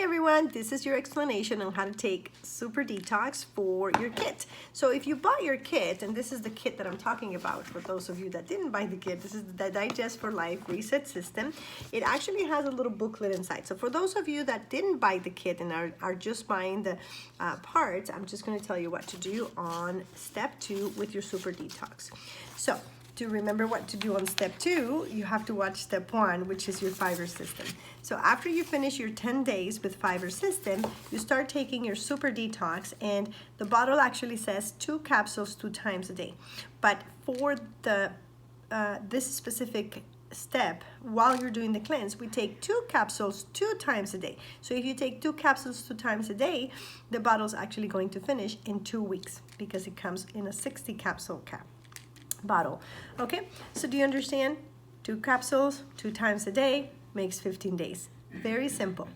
Hi everyone, this is your explanation on how to take Super Detox for your kit. So if you bought your kit, and this is the kit that I'm talking about for those of you that didn't buy the kit, this is the Digest for Life Reset System. It actually has a little booklet inside. So for those of you that didn't buy the kit and are just buying the parts, I'm just going to tell you what to do on step 2 with your Super Detox. So to remember what to do on step 2, you have to watch step 1, which is your fiber system. So after you finish your 10 days with fiber system, you start taking your Super Detox, and the bottle actually says 2 capsules 2 times a day. But for the this specific step, while you're doing the cleanse, we take 2 capsules 2 times a day. So if you take 2 capsules 2 times a day, the bottle's actually going to finish in 2 weeks because it comes in a 60 capsule bottle. Okay, so do you understand? 2 capsules 2 times a day makes 15 days. Very simple.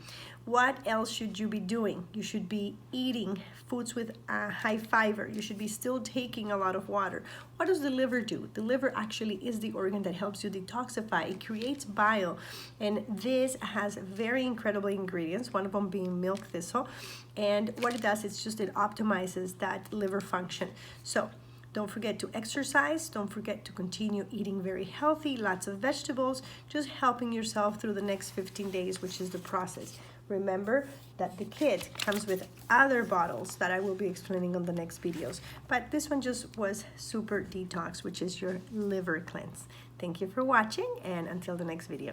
What else should you be doing? You should be eating foods with high fiber. You should be still taking a lot of water. What does the liver do? The liver actually is the organ that helps you detoxify. It creates bile, and this has very incredible ingredients, one of them being milk thistle. And what it does is just it optimizes that liver function. So don't forget to exercise. Don't forget to continue eating very healthy, lots of vegetables, just helping yourself through the next 15 days, which is the process. Remember that the kit comes with other bottles that I will be explaining on the next videos. But this one just was Super Detox, which is your liver cleanse. Thank you for watching, and until the next video.